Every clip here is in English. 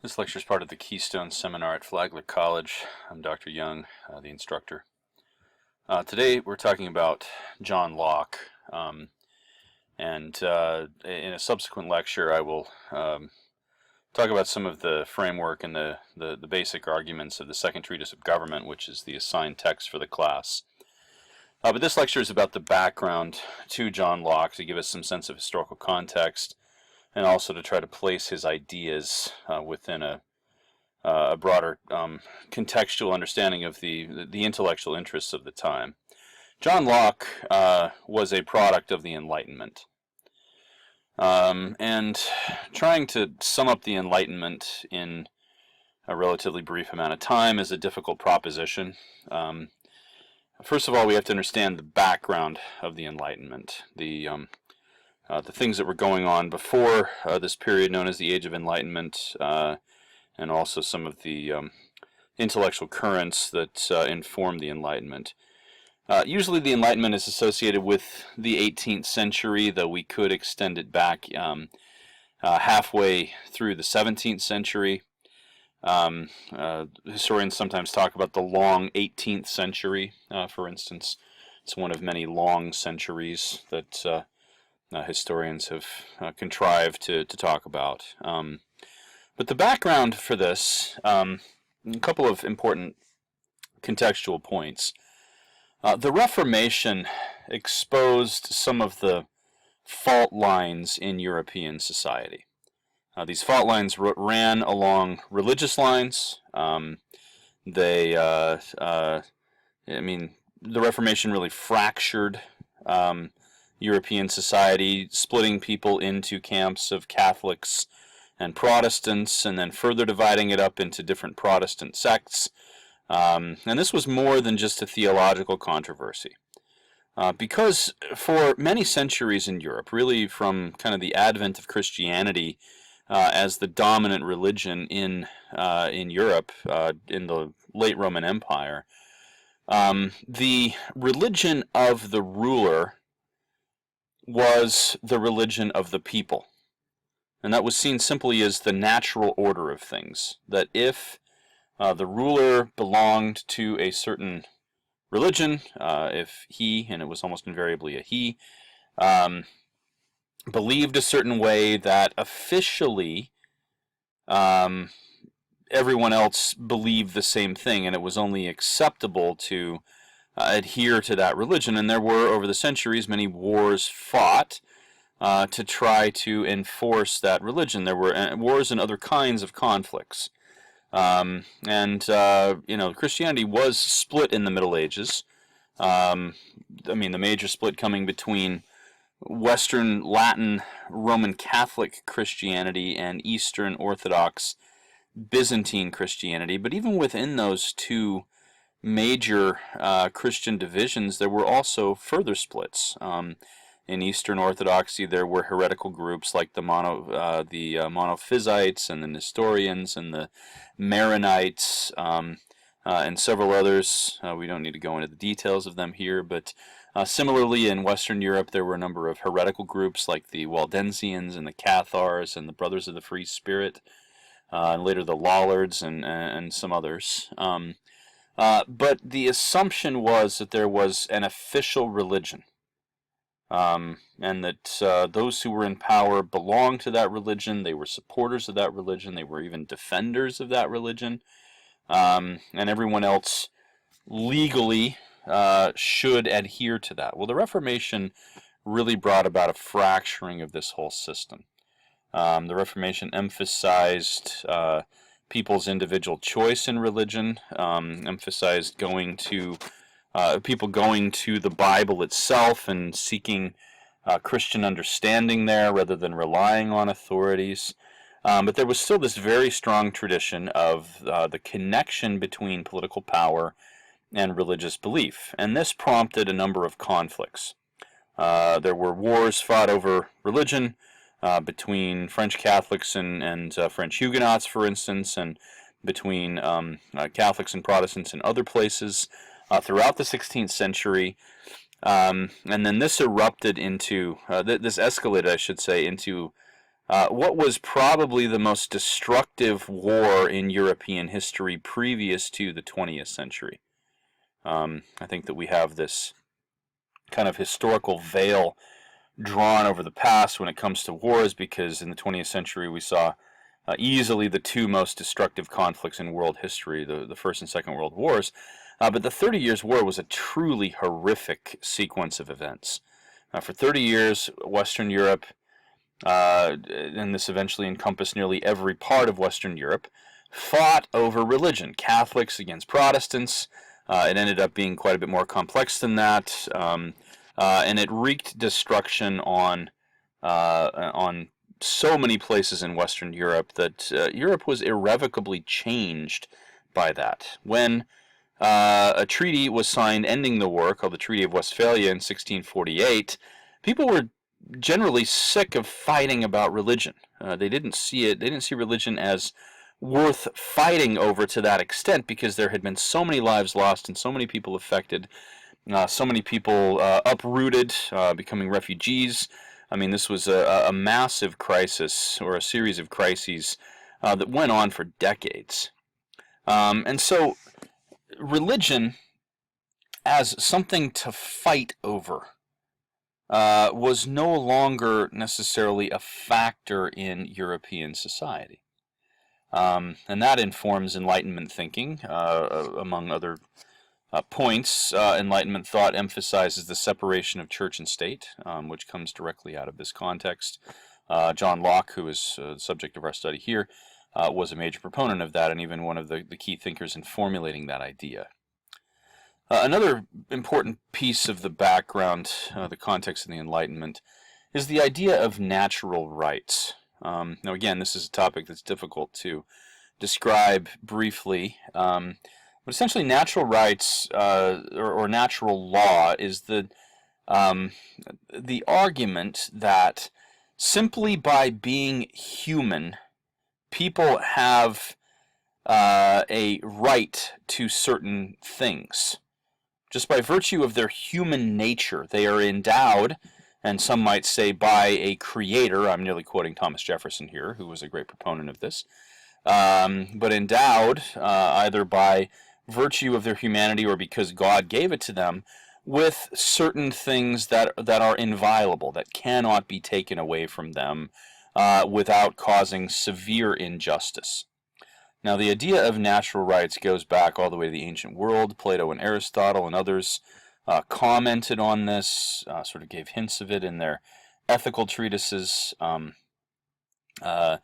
This lecture is part of the Keystone seminar at Flagler College. I'm Dr. Young, the instructor. Today we're talking about John Locke, and in a subsequent lecture I will talk about some of the framework and the basic arguments of the Second Treatise of Government, which is the assigned text for the class. But this lecture is about the background to John Locke to give us some sense of historical context, and also to try to place his ideas within a broader contextual understanding of the intellectual interests of the time. John Locke was a product of the Enlightenment. And trying to sum up the Enlightenment in a relatively brief amount of time is a difficult proposition. First of all, we have to understand the background of the Enlightenment, the things that were going on before this period known as the Age of Enlightenment, and also some of the intellectual currents that informed the Enlightenment. Usually the Enlightenment is associated with the 18th century, though we could extend it back halfway through the 17th century. Historians sometimes talk about the long 18th century, for instance. It's one of many long centuries that historians have contrived to talk about. But the background for this, a couple of important contextual points. The Reformation exposed some of the fault lines in European society. These fault lines ran along religious lines. The Reformation really fractured European society, splitting people into camps of Catholics and Protestants, and then further dividing it up into different Protestant sects. And this was more than just a theological controversy. Because for many centuries in Europe, really from kind of the advent of Christianity as the dominant religion in Europe, in the late Roman Empire, the religion of the ruler was the religion of the people. And that was seen simply as the natural order of things, that if the ruler belonged to a certain religion, if he, and it was almost invariably a he, believed a certain way, that officially everyone else believed the same thing, and it was only acceptable to adhere to that religion. And there were, over the centuries, many wars fought to try to enforce that religion. There were wars and other kinds of conflicts. Christianity was split in the Middle Ages. The major split coming between Western Latin Roman Catholic Christianity and Eastern Orthodox Byzantine Christianity. But even within those two major Christian divisions, there were also further splits. In Eastern Orthodoxy, there were heretical groups like the Monophysites and the Nestorians and the Maronites and several others. We don't need to go into the details of them here, but similarly in Western Europe, there were a number of heretical groups like the Waldensians and the Cathars and the Brothers of the Free Spirit, and later the Lollards and some others. But the assumption was that there was an official religion. And that those who were in power belonged to that religion, they were supporters of that religion, they were even defenders of that religion, and everyone else legally should adhere to that. Well, the Reformation really brought about a fracturing of this whole system. The Reformation emphasized people's individual choice in religion, emphasized people going to the Bible itself and seeking Christian understanding there rather than relying on authorities. But there was still this very strong tradition of the connection between political power and religious belief. And this prompted a number of conflicts. There were wars fought over religion between French Catholics and French Huguenots, for instance, and between Catholics and Protestants in other places throughout the 16th century. And then this erupted into, this escalated, I should say, into what was probably the most destructive war in European history previous to the 20th century. I think that we have this kind of historical veil drawn over the past when it comes to wars, because in the 20th century we saw easily the two most destructive conflicts in world history, the First and Second World Wars. But the 30 Years' War was a truly horrific sequence of events. For 30 years, Western Europe, and this eventually encompassed nearly every part of Western Europe, fought over religion, Catholics against Protestants. It ended up being quite a bit more complex than that, and it wreaked destruction on so many places in Western Europe that Europe was irrevocably changed by that. When a treaty was signed ending the war, called the Treaty of Westphalia in 1648, people were generally sick of fighting about religion. They didn't see religion as worth fighting over to that extent, because there had been so many lives lost and so many people affected, so many people uprooted, becoming refugees. I mean, this was a massive crisis, or a series of crises that went on for decades. And so religion as something to fight over was no longer necessarily a factor in European society. And that informs Enlightenment thinking. Among other points, Enlightenment thought emphasizes the separation of church and state, which comes directly out of this context. John Locke, who is the subject of our study here, was a major proponent of that, and even one of the key thinkers in formulating that idea. Another important piece of the background, the context of the Enlightenment, is the idea of natural rights. Now again, this is a topic that's difficult to describe briefly, but essentially natural rights, or natural law, is the argument that simply by being human, people have a right to certain things. Just by virtue of their human nature, they are endowed, and some might say by a creator. I'm nearly quoting Thomas Jefferson here, who was a great proponent of this. But endowed, either by virtue of their humanity or because God gave it to them, with certain things that are inviolable, that cannot be taken away from them without causing severe injustice. Now, the idea of natural rights goes back all the way to the ancient world. Plato and Aristotle and others commented on this, sort of gave hints of it in their ethical treatises. But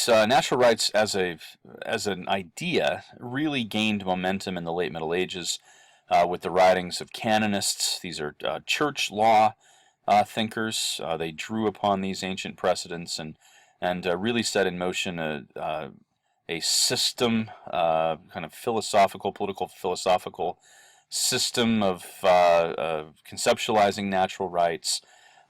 natural rights as an idea really gained momentum in the late Middle Ages with the writings of canonists. These are church law thinkers. They drew upon these ancient precedents and really set in motion a system, kind of political philosophical system of conceptualizing natural rights.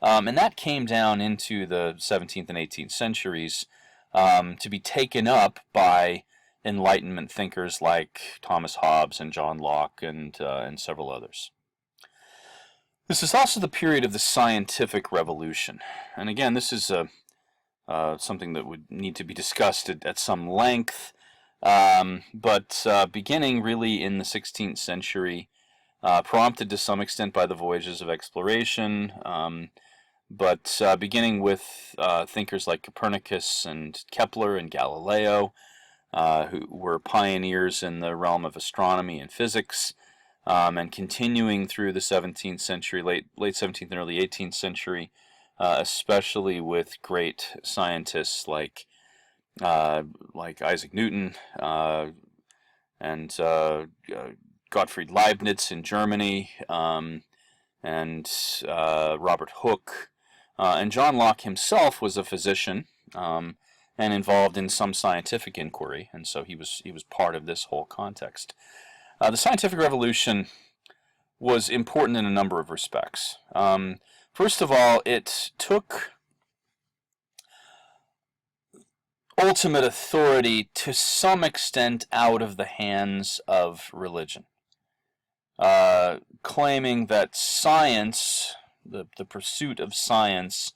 And that came down into the 17th and 18th centuries to be taken up by Enlightenment thinkers like Thomas Hobbes and John Locke and several others. This is also the period of the scientific revolution. And again, this is something that would need to be discussed at some length, but beginning really in the 16th century, prompted to some extent by the voyages of exploration, but beginning with thinkers like Copernicus and Kepler and Galileo, who were pioneers in the realm of astronomy and physics, and continuing through the 17th century, late 17th and early 18th century, especially with great scientists like Isaac Newton and Gottfried Leibniz in Germany, and Robert Hooke. And John Locke himself was a physician and involved in some scientific inquiry, and so he was part of this whole context. The scientific revolution was important in a number of respects. First of all, it took ultimate authority to some extent out of the hands of religion, claiming that science, the pursuit of science,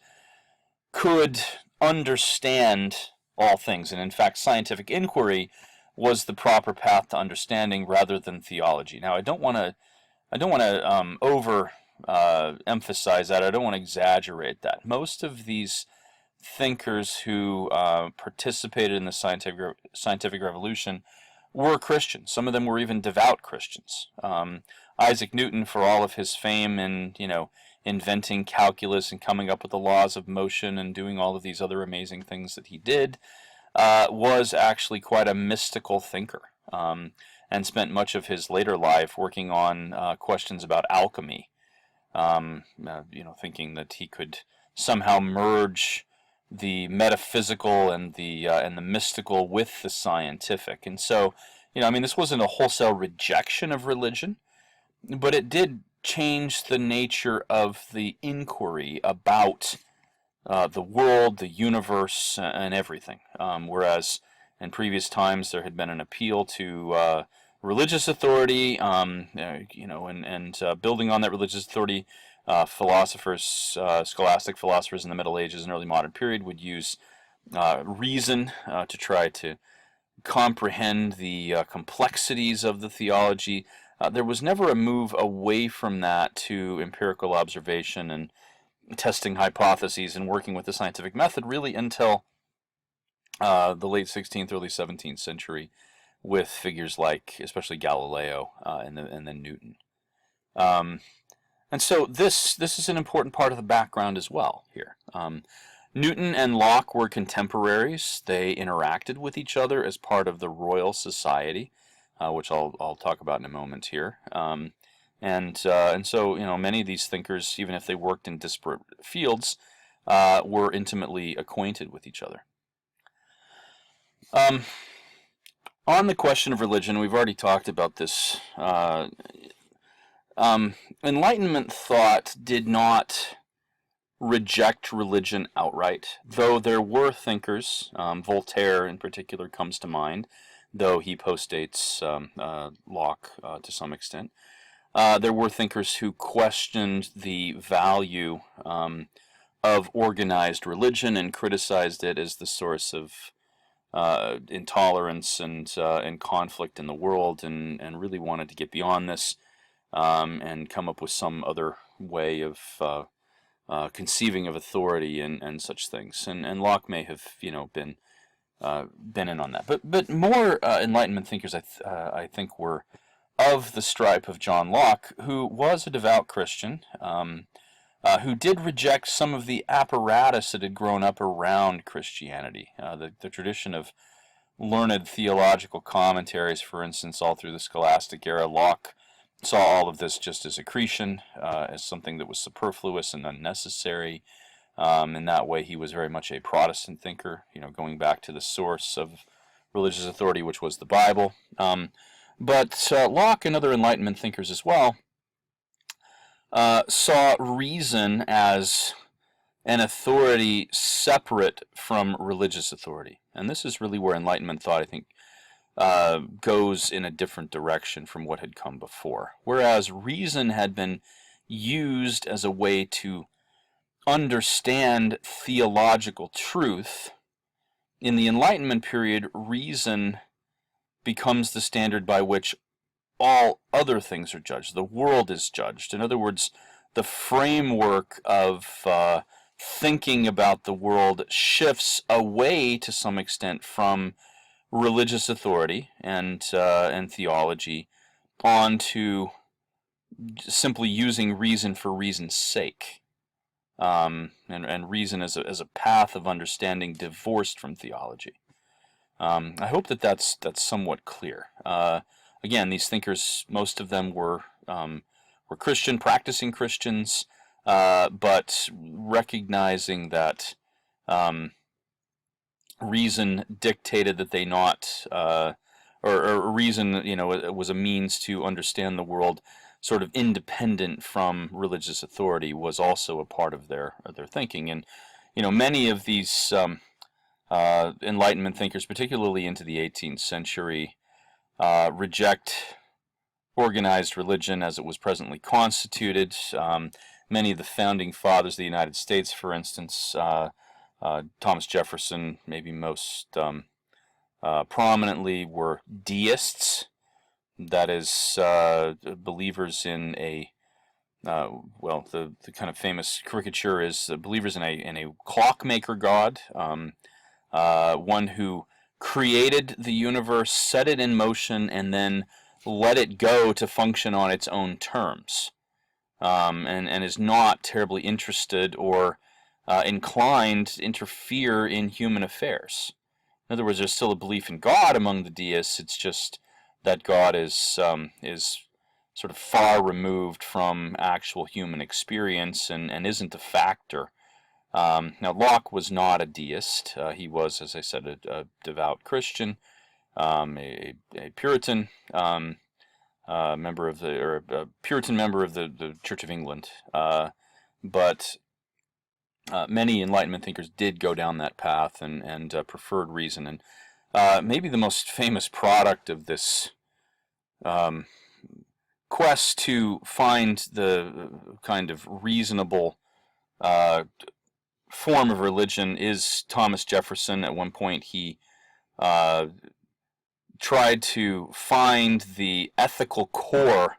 could understand all things, and in fact, scientific inquiry was the proper path to understanding rather than theology. Now, I don't want to over emphasize that. I don't want to exaggerate that. Most of these thinkers who participated in the scientific revolution were Christians. Some of them were even devout Christians. Isaac Newton, for all of his fame in, inventing calculus and coming up with the laws of motion and doing all of these other amazing things that he did, was actually quite a mystical thinker, and spent much of his later life working on questions about alchemy, thinking that he could somehow merge the metaphysical and the mystical with the scientific. And so, this wasn't a wholesale rejection of religion, but it did change the nature of the inquiry about the world, the universe, and everything. Whereas in previous times there had been an appeal to religious authority, and building on that religious authority, scholastic philosophers in the Middle Ages and early modern period would use reason to try to comprehend the complexities of the theology. There was never a move away from that to empirical observation and testing hypotheses and working with the scientific method really until the late 16th, early 17th century, with figures like especially Galileo and then Newton. And so this is an important part of the background as well here. Newton and Locke were contemporaries. They interacted with each other as part of the Royal Society, which I'll talk about in a moment here. And so many of these thinkers, even if they worked in disparate fields, were intimately acquainted with each other. On the question of religion, we've already talked about this. Enlightenment thought did not reject religion outright, though there were thinkers, Voltaire in particular comes to mind, though he postdates Locke to some extent. There were thinkers who questioned the value of organized religion and criticized it as the source of intolerance and conflict in the world, and really wanted to get beyond this and come up with some other way of conceiving of authority and such things. And Locke may have been in on that. But more Enlightenment thinkers, I think, were of the stripe of John Locke, who was a devout Christian, who did reject some of the apparatus that had grown up around Christianity. The tradition of learned theological commentaries, for instance, all through the scholastic era. Locke saw all of this just as accretion, as something that was superfluous and unnecessary. In that way, he was very much a Protestant thinker, going back to the source of religious authority, which was the Bible. But Locke and other Enlightenment thinkers as well saw reason as an authority separate from religious authority. And this is really where Enlightenment thought, I think, goes in a different direction from what had come before. Whereas reason had been used as a way to understand theological truth, in the Enlightenment period, reason becomes the standard by which all other things are judged. The world is judged. In other words, the framework of thinking about the world shifts away to some extent from religious authority and theology onto simply using reason for reason's sake, and reason as a path of understanding divorced from theology. I hope that that's somewhat clear. Again, these thinkers, most of them were Christian, practicing Christians, but recognizing that reason dictated that they not, or reason, was a means to understand the world sort of independent from religious authority, was also a part of their thinking. And many of these Enlightenment thinkers, particularly into the 18th century, reject organized religion as it was presently constituted. Many of the founding fathers of the United States, for instance, Thomas Jefferson, maybe most prominently, were deists. That is, believers in a well, the kind of famous caricature is believers in a clockmaker god, one who created the universe, set it in motion, and then let it go to function on its own terms, and is not terribly interested or inclined to interfere in human affairs. In other words, there's still a belief in God among the deists. It's just that God is sort of far removed from actual human experience and isn't a factor. Now, Locke was not a deist. He was, as I said, a devout Christian, a Puritan member of a Puritan member of the Church of England. But many Enlightenment thinkers did go down that path and preferred reason. And maybe the most famous product of this quest to find the kind of reasonable form of religion is Thomas Jefferson. At one point, he tried to find the ethical core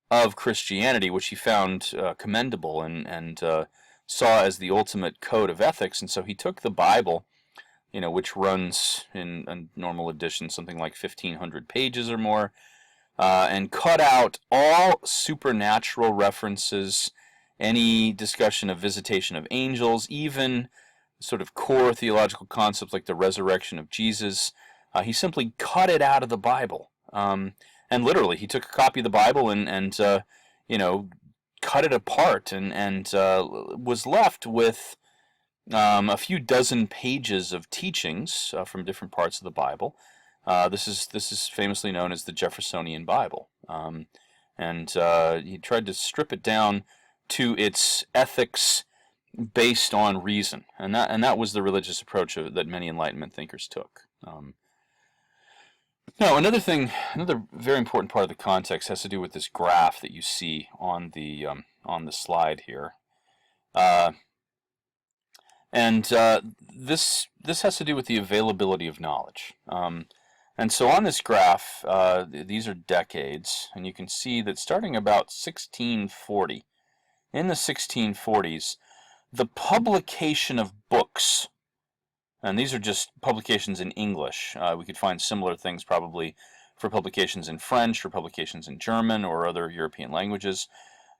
of Christianity, which he found commendable and saw as the ultimate code of ethics. And so he took the Bible, which runs in a normal edition something like 1,500 pages or more, and cut out all supernatural references, any discussion of visitation of angels, even sort of core theological concepts like the resurrection of Jesus. He simply cut it out of the Bible. And literally, he took a copy of the Bible and cut it apart and was left with a few dozen pages of teachings from different parts of the Bible. This is famously known as the Jeffersonian Bible, and he tried to strip it down to its ethics based on reason, and that was the religious approach that many Enlightenment thinkers took. Now, another very important part of the context has to do with this graph that you see on the slide here, and this has to do with the availability of knowledge. And so on this graph, these are decades, and you can see that starting about 1640, in the 1640s, the publication of books, and these are just publications in English. We could find similar things probably for publications in French or publications in German or other European languages,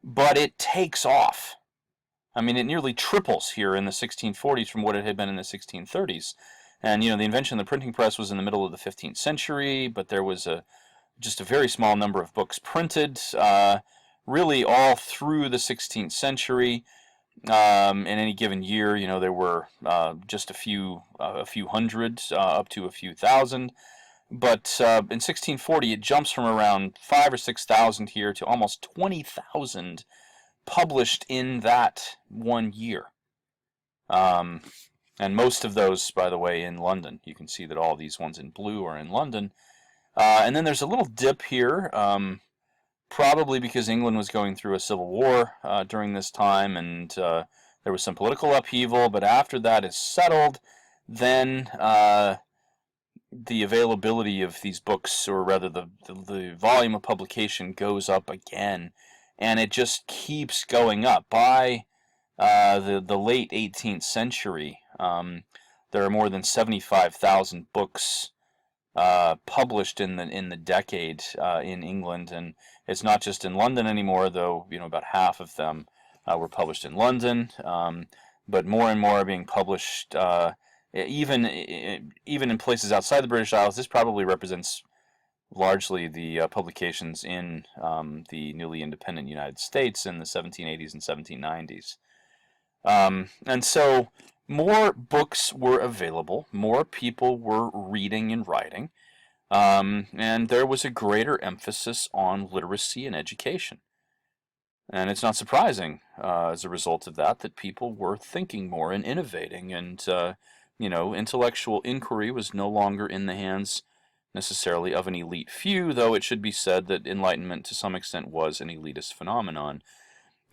but it takes off. I mean, it nearly triples here in the 1640s from what it had been in the 1630s. And, the invention of the printing press was in the middle of the 15th century, but there was just a very small number of books printed, really all through the 16th century. In any given year, there were just a few hundred up to a few thousand. But in 1640, it jumps from around 5,000 or 6,000 here to almost 20,000 published in that one year. And most of those, by the way, in London. You can see that all these ones in blue are in London. And then there's a little dip here, probably because England was going through a civil war during this time, and there was some political upheaval. But after that is settled, then the availability of these books, or rather the volume of publication, goes up again. And it just keeps going up. By the late 18th century, there are more than 75,000 books published in the decade in England, and it's not just in London anymore, though about half of them were published in London, but more and more are being published even in places outside the British Isles. This probably represents largely the publications in the newly independent United States in the 1780s and 1790s. And so more books were available, more people were reading and writing, and there was a greater emphasis on literacy and education. And it's not surprising, as a result of that people were thinking more and innovating, and intellectual inquiry was no longer in the hands necessarily of an elite few, though it should be said that Enlightenment to some extent was an elitist phenomenon,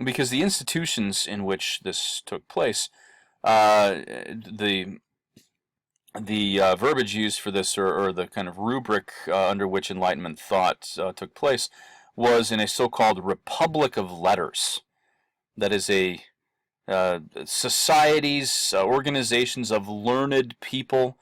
because the institutions in which this took place the verbiage used for this, or the kind of rubric under which Enlightenment thought took place, was in a so-called Republic of Letters. That is a societies, organizations of learned people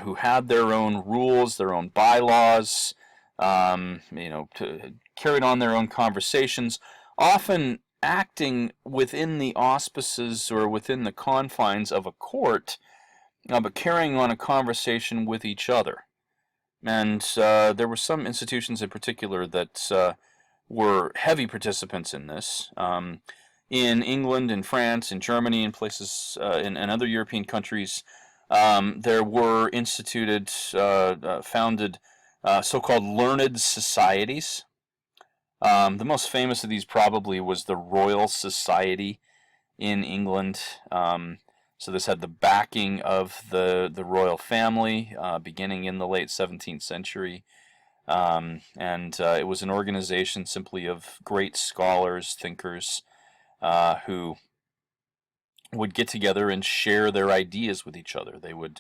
who had their own rules, their own bylaws, carried on their own conversations, often acting within the auspices or within the confines of a court, but carrying on a conversation with each other. And there were some institutions in particular that were heavy participants in this. In England, in France, in Germany, in places, in other European countries, there were instituted, founded, so-called learned societies. The most famous of these probably was the Royal Society in England. So this had the backing of the royal family, beginning in the late 17th century. And it was an organization simply of great scholars, thinkers, who would get together and share their ideas with each other. They would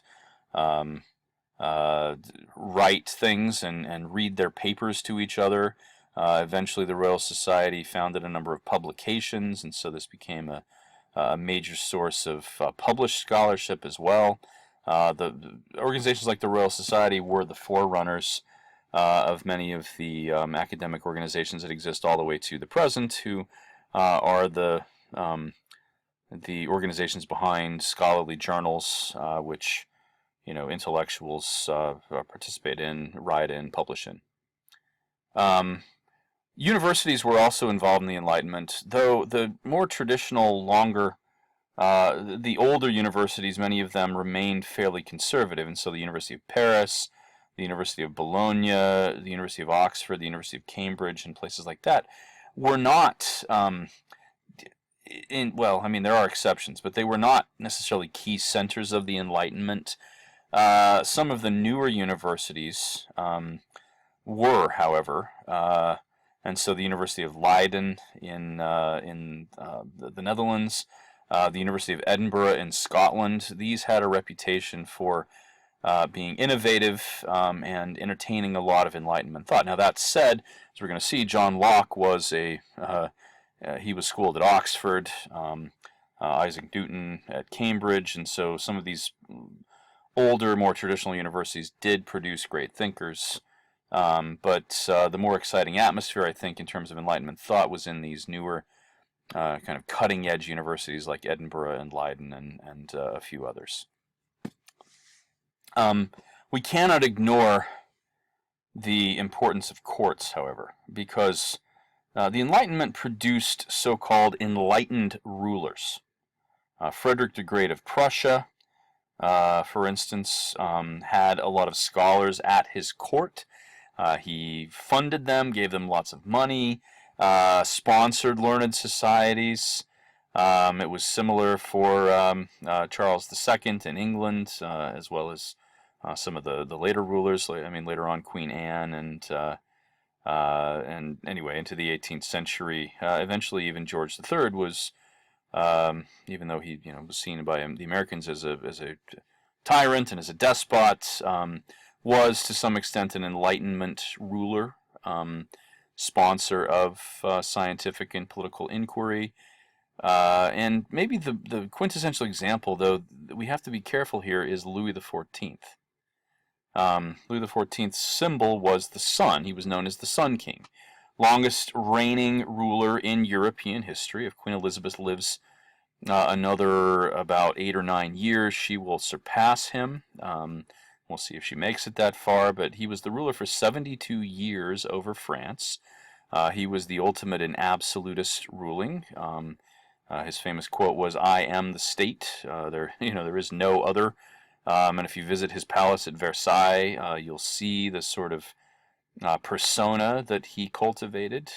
write things and read their papers to each other. Eventually the Royal Society founded a number of publications, and so this became a major source of published scholarship as well. The organizations like the Royal Society were the forerunners of many of the academic organizations that exist all the way to the present, who are the organizations behind scholarly journals, which intellectuals participate in, write in, publish in. Universities were also involved in the Enlightenment, though the more traditional, the older universities, many of them remained fairly conservative, and so the University of Paris, the University of Bologna, the University of Oxford, the University of Cambridge, and places like that were not, there are exceptions, but they were not necessarily key centers of the Enlightenment. Some of the newer universities were, however, and so the University of Leiden in the Netherlands, the University of Edinburgh in Scotland, these had a reputation for being innovative and entertaining a lot of Enlightenment thought. Now that said, as we're going to see, John Locke was he was schooled at Oxford, Isaac Newton at Cambridge, and so some of these older, more traditional universities did produce great thinkers. But the more exciting atmosphere, I think, in terms of Enlightenment thought was in these newer kind of cutting-edge universities like Edinburgh and Leiden and a few others. We cannot ignore the importance of courts, however, because the Enlightenment produced so-called enlightened rulers. Frederick the Great of Prussia, for instance, had a lot of scholars at his court. He funded them, gave them lots of money, sponsored learned societies. It was similar for Charles II in England, as well as some of the later rulers. Later on Queen Anne, and anyway, into the 18th century. Eventually, even George III was, even though he was seen by the Americans as a tyrant and as a despot, was to some extent an Enlightenment ruler, sponsor of scientific and political inquiry. And maybe the quintessential example, though we have to be careful here, is Louis XIV. Louis XIV's symbol was the sun. He was known as the Sun King. Longest reigning ruler in European history. If Queen Elizabeth lives another about 8 or 9 years, she will surpass him. We'll see if she makes it that far, but he was the ruler for 72 years over France. He was the ultimate in absolutist ruling. His famous quote was, "I am the state." There is no other. And if you visit his palace at Versailles, you'll see the sort of persona that he cultivated.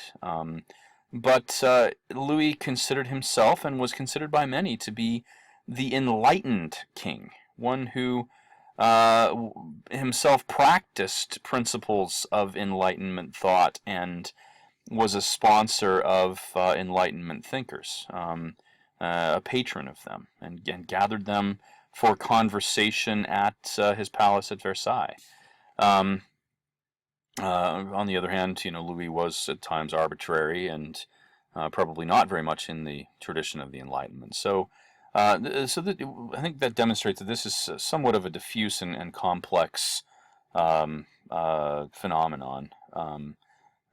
But Louis considered himself, and was considered by many, to be the enlightened king, one who himself practiced principles of Enlightenment thought and was a sponsor of Enlightenment thinkers. a patron of them, and gathered them for conversation at his palace at Versailles. On the other hand, Louis was at times arbitrary and probably not very much in the tradition of the Enlightenment. So, I think that demonstrates that this is somewhat of a diffuse and complex phenomenon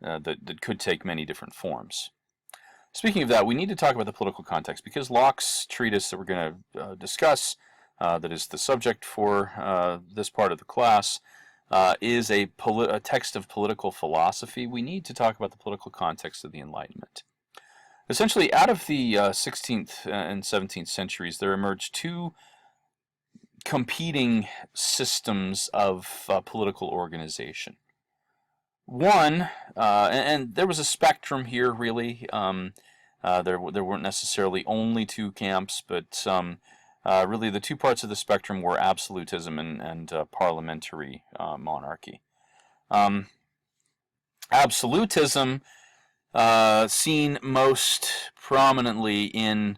that could take many different forms. Speaking of that, we need to talk about the political context, because Locke's treatise that we're going to discuss, that is the subject for this part of the class, is a text of political philosophy. We need to talk about the political context of the Enlightenment. Essentially, out of the 16th and 17th centuries, there emerged two competing systems of political organization. One, and there was a spectrum here, really. There weren't necessarily only two camps, but really the two parts of the spectrum were absolutism and parliamentary monarchy. Absolutism, seen most prominently in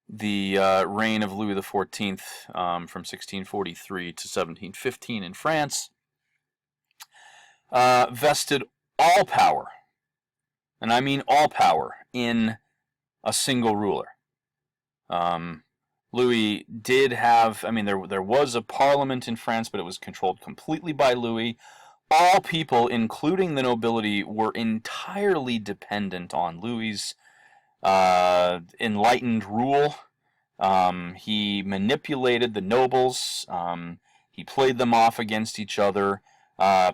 the reign of Louis XIV from 1643 to 1715 in France, vested all power, and I mean all power, in a single ruler. Louis did have, there was a parliament in France, but it was controlled completely by Louis. All people, including the nobility, were entirely dependent on Louis's enlightened rule. He manipulated the nobles. He played them off against each other.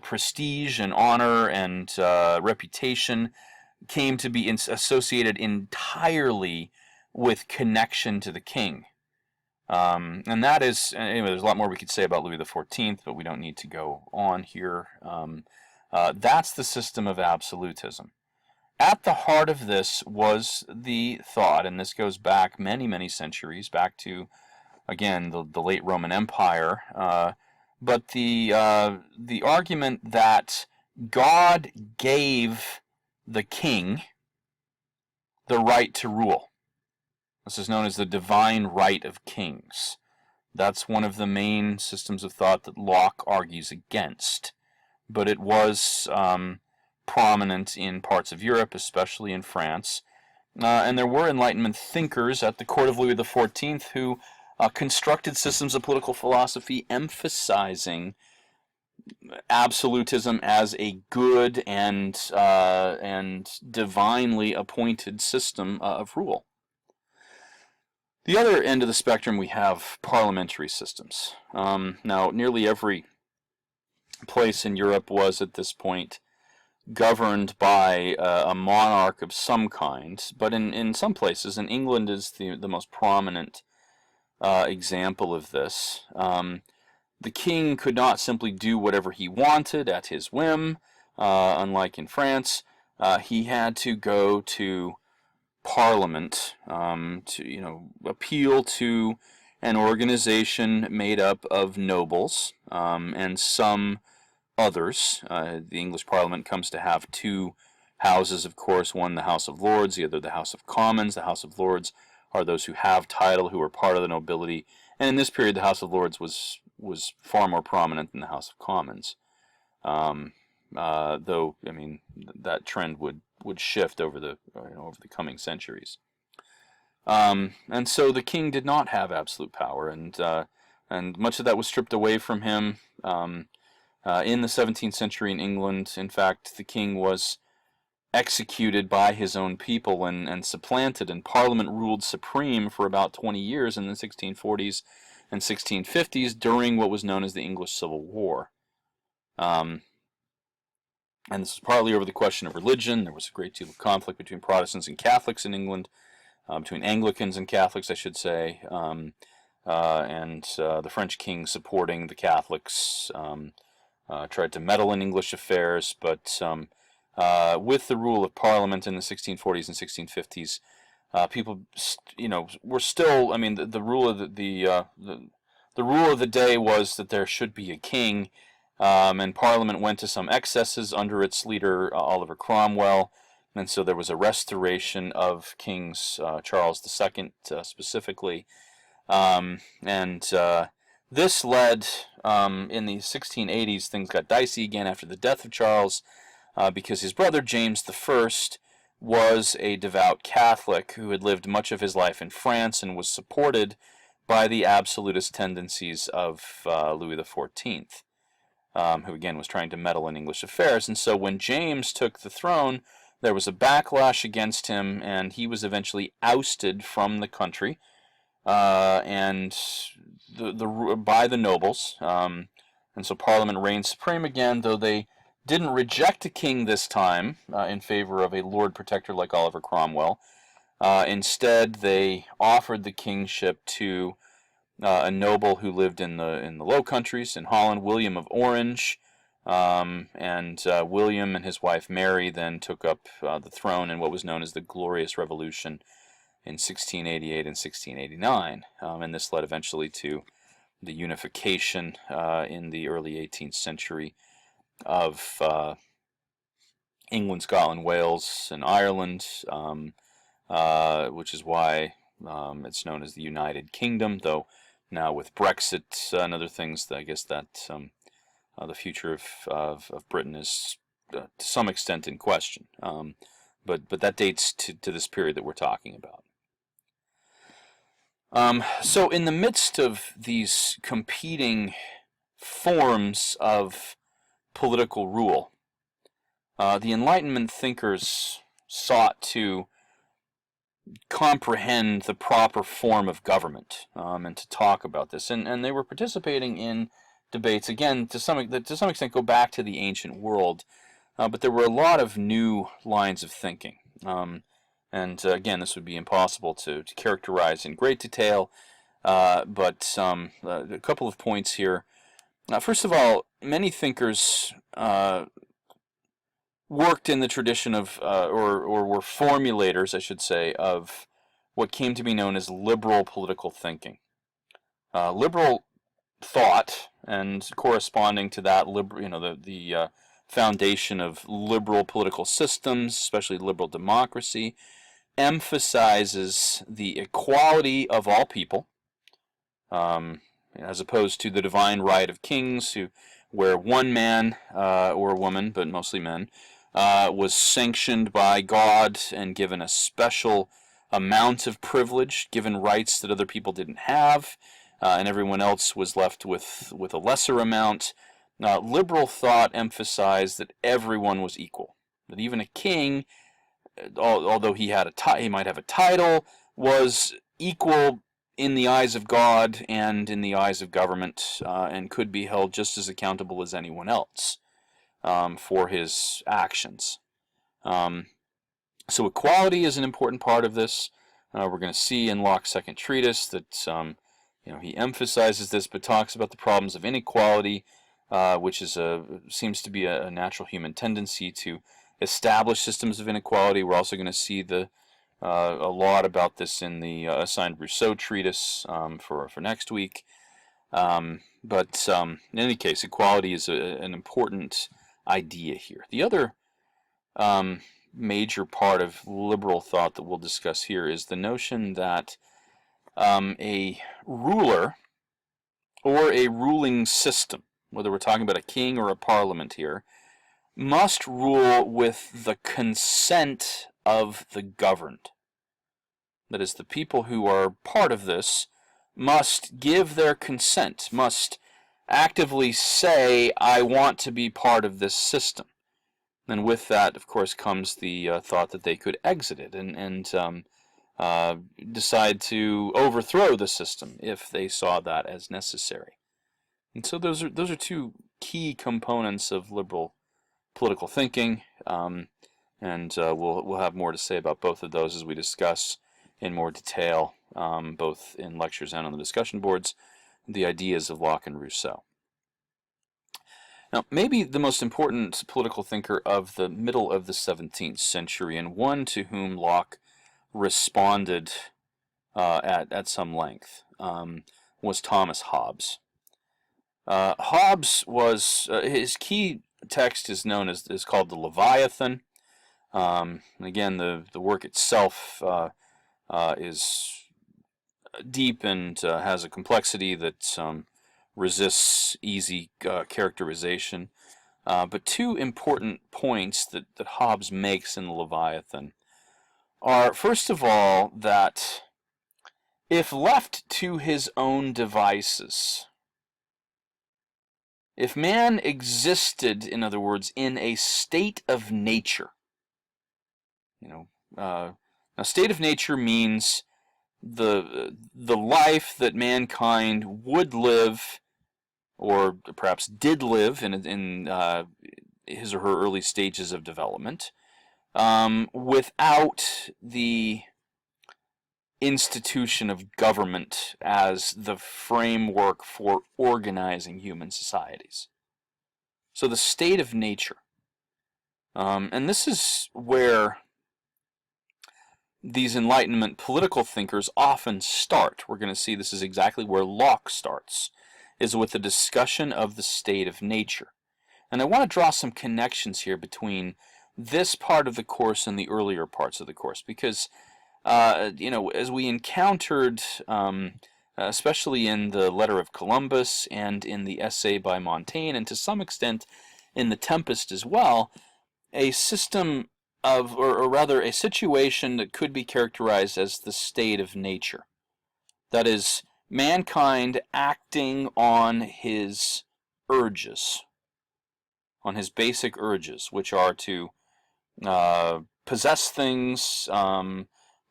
Prestige and honor and reputation came to be associated entirely with connection to the king. And that is, anyway, there's a lot more we could say about Louis XIV, but we don't need to go on here. That's the system of absolutism. At the heart of this was the thought, and this goes back many, many centuries, back to, again, the late Roman Empire, but the argument that God gave the king the right to rule. This is known as the divine right of kings. That's one of the main systems of thought that Locke argues against. But it was prominent in parts of Europe, especially in France. And there were Enlightenment thinkers at the court of Louis XIV who constructed systems of political philosophy emphasizing absolutism as a good and divinely appointed system of rule. The other end of the spectrum, we have parliamentary systems. Now, nearly every place in Europe was at this point governed by a monarch of some kind, but in some places, and England is the most prominent example of this, the king could not simply do whatever he wanted at his whim, unlike in France. He had to go to Parliament to appeal to an organization made up of nobles and some others. The English Parliament comes to have two houses, of course, one the House of Lords, the other the House of Commons. The House of Lords are those who have title, who are part of the nobility, and in this period the House of Lords was far more prominent than the House of Commons. Though, that trend would shift over the coming centuries. And so the king did not have absolute power, and much of that was stripped away from him. In the 17th century in England, in fact, the king was executed by his own people and supplanted, and Parliament ruled supreme for about 20 years in the 1640s and 1650s during what was known as the English Civil War. And this was partly over the question of religion. There was a great deal of conflict between Protestants and Catholics in England, between Anglicans and Catholics, I should say, and the French king supporting the Catholics tried to meddle in English affairs, but with the rule of Parliament in the 1640s and 1650s, people, were still. The rule of the rule of the day was that there should be a king. And Parliament went to some excesses under its leader, Oliver Cromwell, And so there was a restoration of Kings Charles II specifically. And this led, in the 1680s, things got dicey again after the death of Charles, because his brother James I was a devout Catholic who had lived much of his life in France and was supported by the absolutist tendencies of Louis XIV, who again was trying to meddle in English affairs. And so when James took the throne, there was a backlash against him, and he was eventually ousted from the country, and by the nobles. And so Parliament reigned supreme again, though they didn't reject a king this time in favor of a Lord Protector like Oliver Cromwell. Instead, they offered the kingship to a noble who lived in the Low Countries in Holland, William of Orange, and William and his wife Mary then took up the throne in what was known as the Glorious Revolution in 1688 and 1689, and this led eventually to the unification in the early 18th century of England, Scotland, Wales, and Ireland, which is why it's known as the United Kingdom, though now with Brexit and other things, I guess that the future of Britain is to some extent in question. But that dates to this period that we're talking about. So in the midst of these competing forms of political rule, the Enlightenment thinkers sought to comprehend the proper form of government, and to talk about this, and they were participating in debates, again, to some extent go back to the ancient world, but there were a lot of new lines of thinking, and again, this would be impossible to characterize in great detail, but a couple of points here. First of all, many thinkers worked in the tradition of, or were formulators, I should say, of what came to be known as liberal political thinking. Liberal thought, and corresponding to that, the foundation of liberal political systems, especially liberal democracy, emphasizes the equality of all people, as opposed to the divine right of kings, where one man or woman, but mostly men, was sanctioned by God and given a special amount of privilege, given rights that other people didn't have, and everyone else was left with a lesser amount. Liberal thought emphasized that everyone was equal, that even a king, although he might have a title, was equal in the eyes of God and in the eyes of government, and could be held just as accountable as anyone else for his actions. So equality is an important part of this. We're going to see in Locke's second treatise that he emphasizes this, but talks about the problems of inequality, which seems to be a natural human tendency to establish systems of inequality. We're also going to see a lot about this in the assigned Rousseau treatise for next week. But in any case, equality is an important idea here. The other major part of liberal thought that we'll discuss here is the notion that a ruler or a ruling system, whether we're talking about a king or a parliament here, must rule with the consent of the governed. That is, the people who are part of this must give their consent, must actively say, I want to be part of this system. And with that, of course, comes the thought that they could exit it and decide to overthrow the system if they saw that as necessary. And so those are two key components of liberal political thinking, and we'll have more to say about both of those as we discuss in more detail, both in lectures and on the discussion boards, the ideas of Locke and Rousseau. Now, maybe the most important political thinker of the middle of the 17th century, and one to whom Locke responded at some length, was Thomas Hobbes. Hobbes was his key text is called the Leviathan, And again, the work itself is deep and has a complexity that resists easy characterization. But two important points that Hobbes makes in the Leviathan are, first of all, that if left to his own devices, if man existed, in other words, in a state of nature, a state of nature means the life that mankind would live, or perhaps did live in his or her early stages of development, without the institution of government as the framework for organizing human societies. So the state of nature. And this is where these Enlightenment political thinkers often start. We're going to see this is exactly where Locke starts, is with the discussion of the state of nature. And I want to draw some connections here between this part of the course and the earlier parts of the course, because as we encountered, especially in the Letter of Columbus and in the essay by Montaigne, and to some extent in The Tempest as well, a system of, or rather a situation that could be characterized as the state of nature. That is, mankind acting on his urges, on his basic urges, which are to possess things,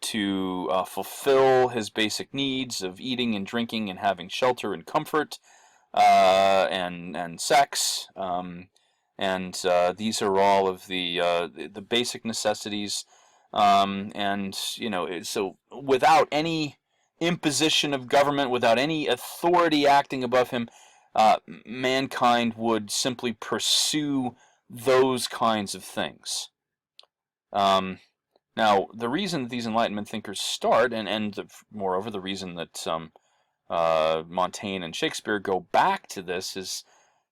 to fulfill his basic needs of eating and drinking and having shelter and comfort, and sex, and these are all of the basic necessities, and so without any imposition of government, without any authority acting above him, mankind would simply pursue those kinds of things. Now, the reason that these Enlightenment thinkers start, and moreover the reason that Montaigne and Shakespeare go back to this, is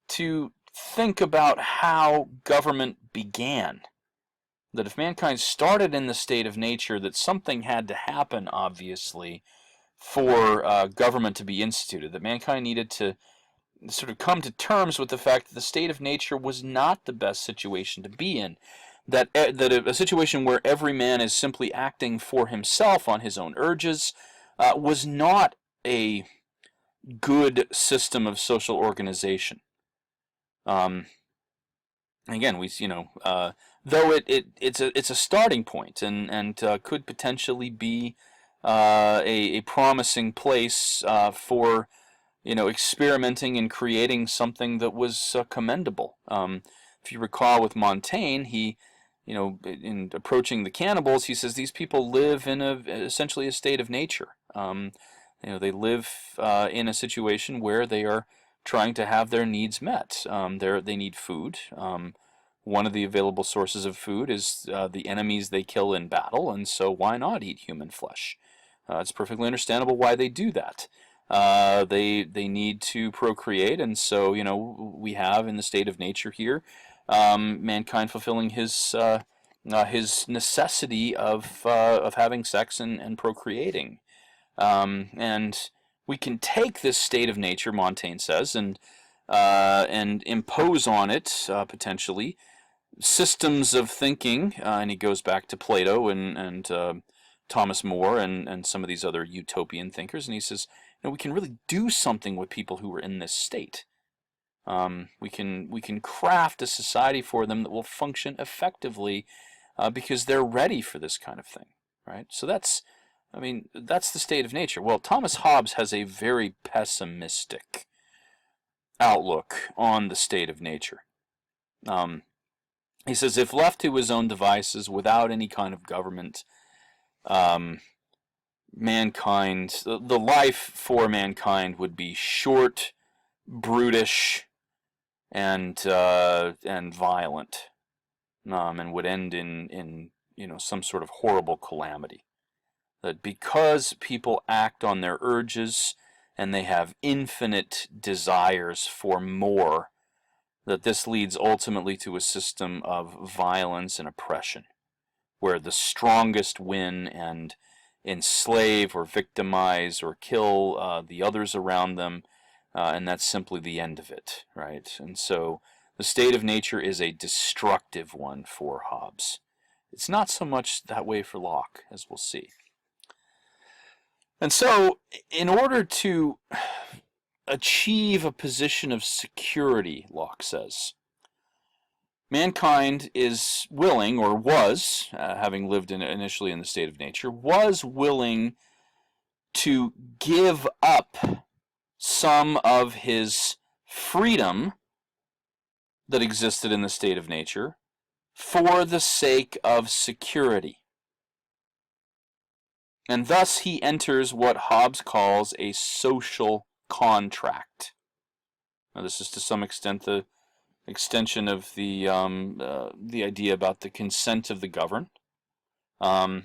to think about how government began. That if mankind started in the state of nature, that something had to happen, obviously, for government to be instituted. That mankind needed to sort of come to terms with the fact that the state of nature was not the best situation to be in. That a situation where every man is simply acting for himself on his own urges was not a good system of social organization. Again, though it's a starting point and could potentially be a promising place for experimenting and creating something that was commendable. If you recall with Montaigne, he in approaching the cannibals, he says these people live in essentially a state of nature. They live in a situation where they are trying to have their needs met. They need food. One of the available sources of food is the enemies they kill in battle, and so why not eat human flesh? It's perfectly understandable why they do that. They need to procreate, and so we have in the state of nature here mankind fulfilling his necessity of having sex and procreating, and we can take this state of nature, Montaigne says, and impose on it potentially systems of thinking, and he goes back to Plato and Thomas More and some of these other utopian thinkers, and he says, we can really do something with people who are in this state. We can craft a society for them that will function effectively because they're ready for this kind of thing, right? So that's the state of nature. Well, Thomas Hobbes has a very pessimistic outlook on the state of nature. He says, if left to his own devices without any kind of government, mankind, the life for mankind would be short, brutish, and violent, and would end in some sort of horrible calamity. That because people act on their urges and they have infinite desires for more, that this leads ultimately to a system of violence and oppression. where the strongest win and enslave or victimize or kill the others around them, and that's simply the end of it, right? And so the state of nature is a destructive one for Hobbes. It's not so much that way for Locke, as we'll see. And so, in order to achieve a position of security, Locke says, mankind is willing, or was, having lived initially in the state of nature, was willing to give up some of his freedom that existed in the state of nature for the sake of security. And thus he enters what Hobbes calls a social contract. Now, this is to some extent the extension of the idea about the consent of the governed. But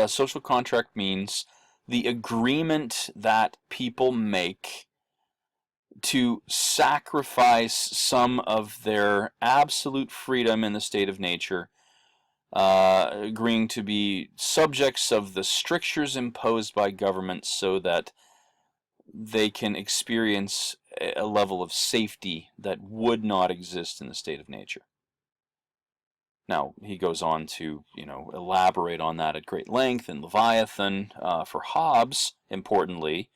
social contract means the agreement that people make to sacrifice some of their absolute freedom in the state of nature, agreeing to be subjects of the strictures imposed by government so that they can experience a level of safety that would not exist in the state of nature. Now, he goes on to, elaborate on that at great length in Leviathan. For Hobbes, importantly,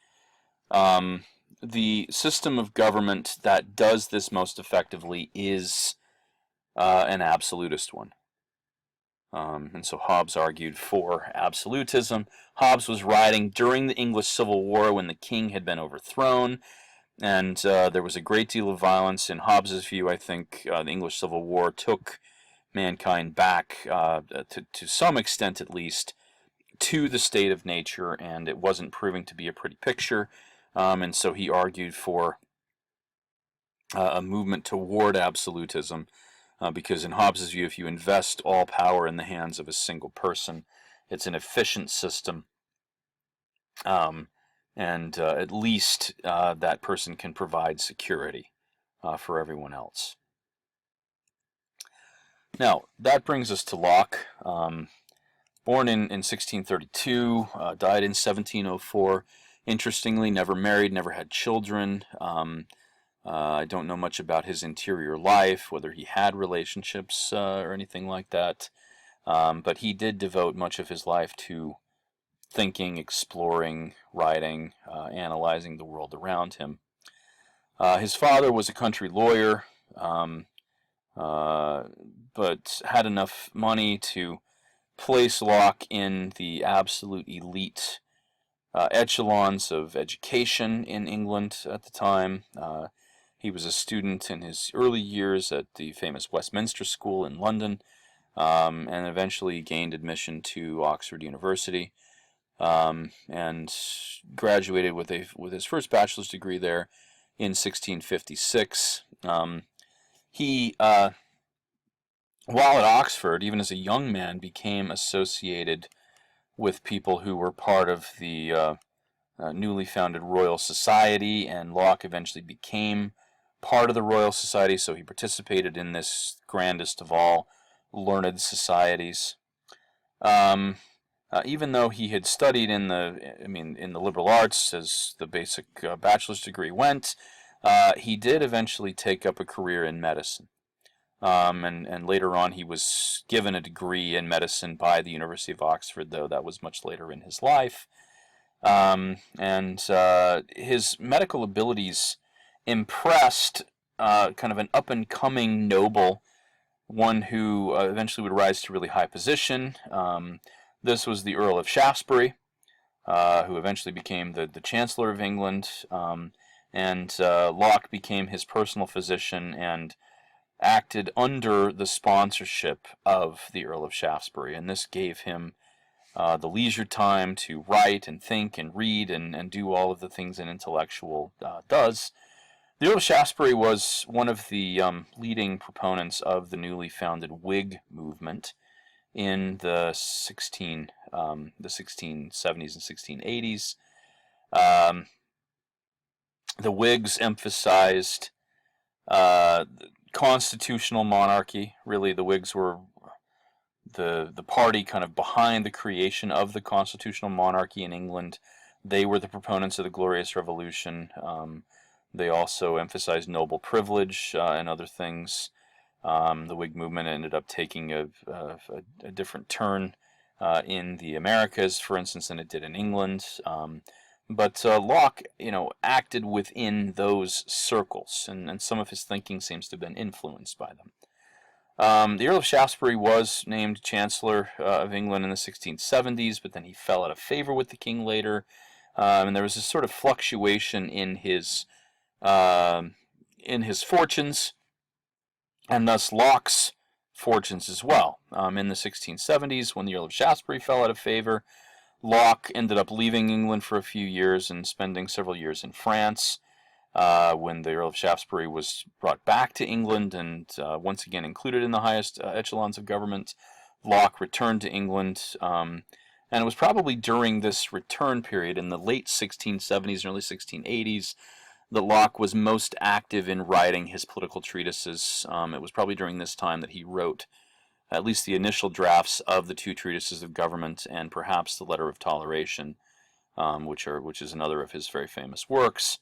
the system of government that does this most effectively is an absolutist one. And so Hobbes argued for absolutism. Hobbes was writing during the English Civil War when the king had been overthrown, and there was a great deal of violence. In Hobbes's view, I think the English Civil War took mankind back, to some extent at least, to the state of nature, and it wasn't proving to be a pretty picture. And so he argued for a movement toward absolutism, because in Hobbes's view, if you invest all power in the hands of a single person, it's an efficient system, and at least that person can provide security for everyone else. Now, that brings us to Locke. Born in 1632, died in 1704. Interestingly, never married, never had children. I don't know much about his interior life, whether he had relationships or anything like that. But he did devote much of his life to thinking, exploring, writing, analyzing the world around him. His father was a country lawyer, but had enough money to place Locke in the absolute elite echelons of education in England at the time. He was a student in his early years at the famous Westminster School in London, and eventually gained admission to Oxford University, and graduated with his first bachelor's degree there in 1656. He, while at Oxford, even as a young man, became associated with people who were part of the newly founded Royal Society, and Locke eventually became part of the Royal Society, so he participated in this grandest of all learned societies. Even though he had studied in the liberal arts, as the basic bachelor's degree went, he did eventually take up a career in medicine. And later on he was given a degree in medicine by the University of Oxford, though that was much later in his life. And his medical abilities impressed kind of an up-and-coming noble, one who eventually would rise to really high position. This was the Earl of Shaftesbury, who eventually became the Chancellor of England, and Locke became his personal physician and acted under the sponsorship of the Earl of Shaftesbury, and this gave him the leisure time to write and think and read and do all of the things an intellectual does. The Earl of Shaftesbury was one of the leading proponents of the newly founded Whig movement in the 1670s and 1680s. The Whigs emphasized constitutional monarchy. Really, the Whigs were the party kind of behind the creation of the constitutional monarchy in England. They were the proponents of the Glorious Revolution. They also emphasized noble privilege and other things. The Whig movement ended up taking a different turn in the Americas, for instance, than it did in England. But Locke, acted within those circles, and some of his thinking seems to have been influenced by them. The Earl of Shaftesbury was named Chancellor of England in the 1670s, but then he fell out of favor with the king later, and there was this sort of fluctuation in his fortunes, and thus Locke's fortunes as well. In the 1670s, when the Earl of Shaftesbury fell out of favor, Locke ended up leaving England for a few years and spending several years in France. When the Earl of Shaftesbury was brought back to England and once again included in the highest echelons of government, Locke returned to England. And it was probably during this return period in the late 1670s and early 1680s that Locke was most active in writing his political treatises. It was probably during this time that he wrote at least the initial drafts of the two treatises of government and perhaps the Letter of Toleration, which is another of his very famous works.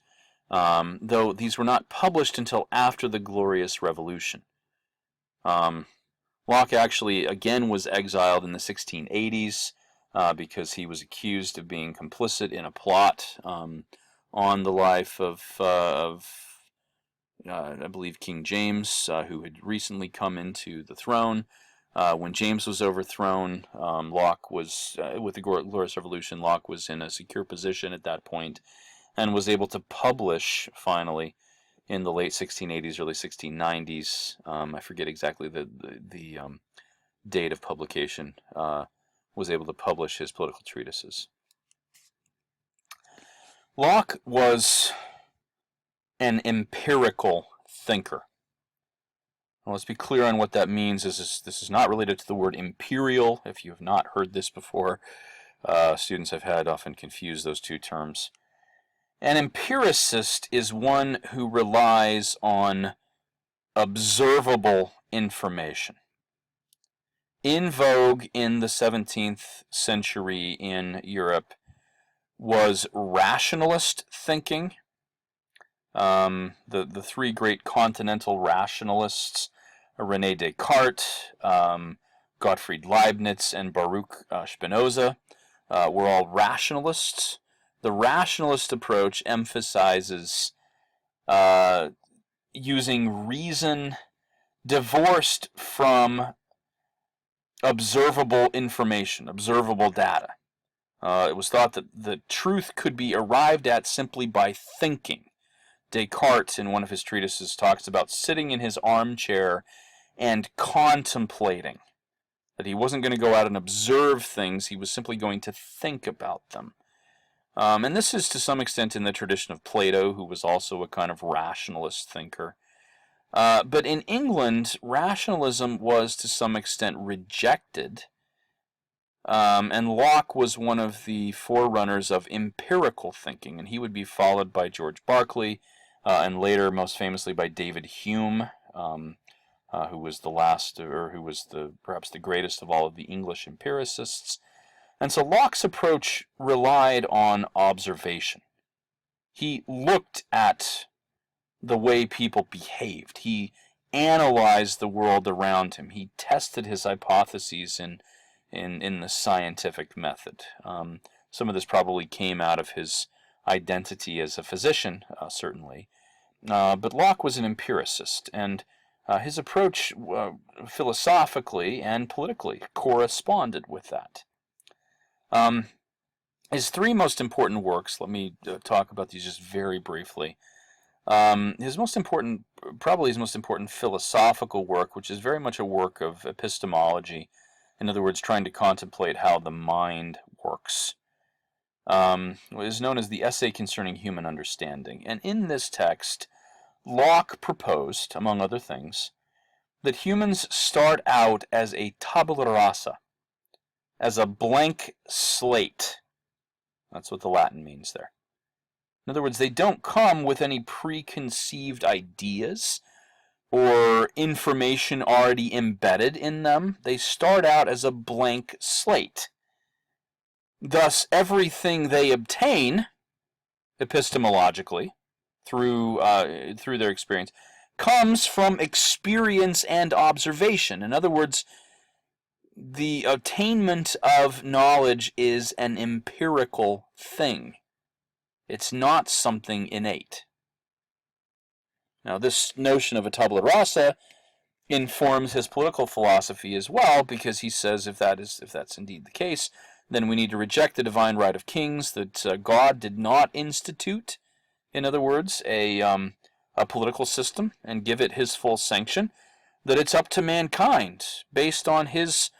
Though these were not published until after the Glorious Revolution. Locke actually again was exiled in the 1680s because he was accused of being complicit in a plot on the life of I believe King James, who had recently come into the throne. When James was overthrown, Locke was, with the Glorious Revolution, Locke was in a secure position at that point, and was able to publish, finally, in the late 1680s, early 1690s. I forget exactly the date of publication. Was able to publish his political treatises. Locke was an empirical thinker. Well, let's be clear on what that means. This is not related to the word imperial. If you have not heard this before, students I've had often confuse those two terms. An empiricist is one who relies on observable information. In vogue in the 17th century in Europe was rationalist thinking. The three great continental rationalists, René Descartes, Gottfried Leibniz, and Baruch Spinoza, were all rationalists. The rationalist approach emphasizes using reason divorced from observable information, observable data. It was thought that the truth could be arrived at simply by thinking. Descartes, in one of his treatises, talks about sitting in his armchair and contemplating. That he wasn't going to go out and observe things, he was simply going to think about them. And this is to some extent in the tradition of Plato, who was also a kind of rationalist thinker. But in England, rationalism was to some extent rejected, and Locke was one of the forerunners of empirical thinking, and he would be followed by George Berkeley, and later, most famously, by David Hume, who was the last, or who was perhaps the greatest of all of the English empiricists. And so Locke's approach relied on observation. He looked at the way people behaved. He analyzed the world around him. He tested his hypotheses in the scientific method. Some of this probably came out of his identity as a physician, certainly. But Locke was an empiricist, and his approach philosophically and politically corresponded with that. His three most important works, let me talk about these just very briefly. Probably his most important philosophical work, which is very much a work of epistemology, in other words, trying to contemplate how the mind works, is known as the Essay Concerning Human Understanding. And in this text, Locke proposed, among other things, that humans start out as a tabula rasa, as a blank slate. That's what the Latin means there. In other words, they don't come with any preconceived ideas or information already embedded in them. They start out as a blank slate. Thus, everything they obtain epistemologically through their experience comes from experience and observation. In other words, the attainment of knowledge is an empirical thing. It's not something innate. Now, this notion of a tabula rasa informs his political philosophy as well, because he says if that's indeed the case, then we need to reject the divine right of kings, that God did not institute, in other words, a political system and give it his full sanction, that it's up to mankind, based on his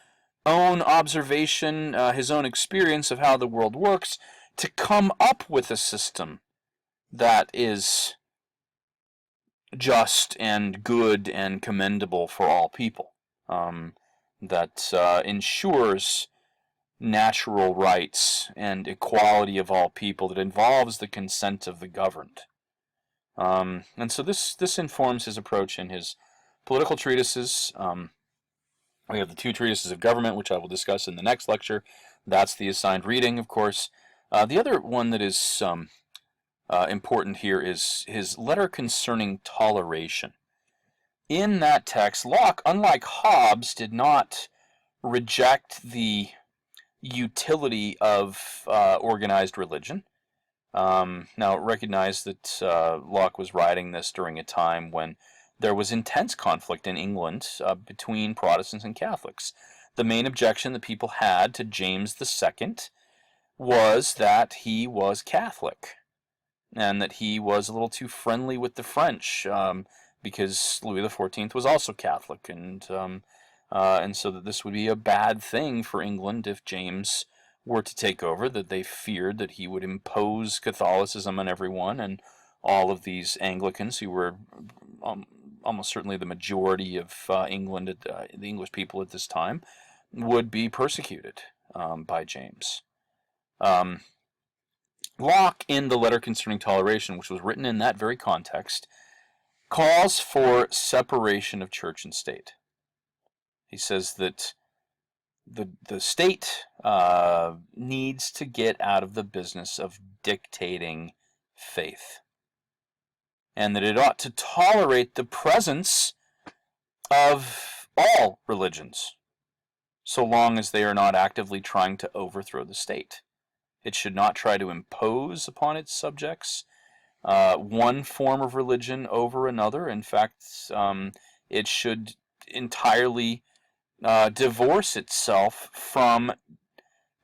own observation, his own experience of how the world works, to come up with a system that is just and good and commendable for all people, that ensures natural rights and equality of all people, that involves the consent of the governed. And so this informs his approach in his political treatises. We have the two treatises of government, which I will discuss in the next lecture. That's the assigned reading, of course. The other one that is important here is his letter concerning toleration. In that text, Locke, unlike Hobbes, did not reject the utility of organized religion. Now, recognize that Locke was writing this during a time when there was intense conflict in England between Protestants and Catholics. The main objection that people had to James II was that he was Catholic, and that he was a little too friendly with the French, because Louis XIV was also Catholic, and so that this would be a bad thing for England if James were to take over, that they feared that he would impose Catholicism on everyone, and all of these Anglicans, who were almost certainly the majority of England, the English people at this time, would be persecuted by James. Locke, in the letter concerning toleration, which was written in that very context, calls for separation of church and state. He says that the state needs to get out of the business of dictating faith, and that it ought to tolerate the presence of all religions, so long as they are not actively trying to overthrow the state. It should not try to impose upon its subjects one form of religion over another. In fact, it should entirely divorce itself from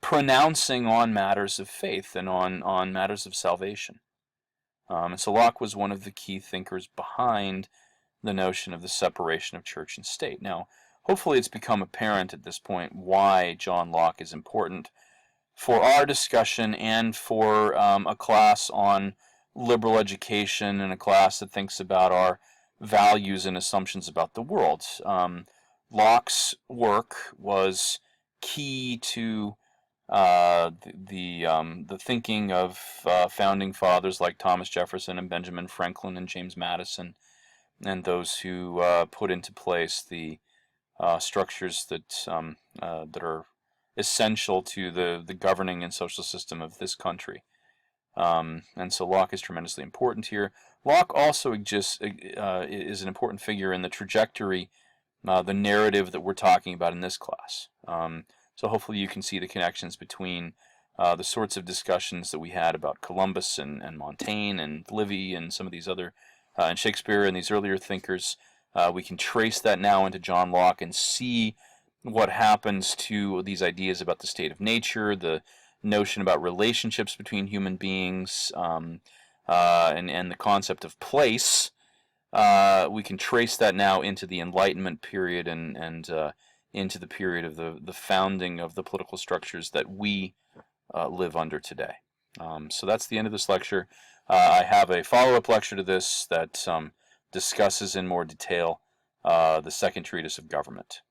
pronouncing on matters of faith and on matters of salvation. And so Locke was one of the key thinkers behind the notion of the separation of church and state. Now, hopefully it's become apparent at this point why John Locke is important for our discussion and for a class on liberal education and a class that thinks about our values and assumptions about the world. Locke's work was key to the thinking of founding fathers like Thomas Jefferson and Benjamin Franklin and James Madison, and those who put into place the structures that are essential to the governing and social system of this country. And so Locke is tremendously important here. Locke also is an important figure in the trajectory, the narrative that we're talking about in this class. So hopefully you can see the connections between the sorts of discussions that we had about Columbus and Montaigne and Livy and some of these other, and Shakespeare and these earlier thinkers. We can trace that now into John Locke and see what happens to these ideas about the state of nature, the notion about relationships between human beings, and the concept of place. We can trace that now into the Enlightenment period and into the period of the founding of the political structures that we live under today. So that's the end of this lecture. I have a follow-up lecture to this that discusses in more detail the second treatise of government.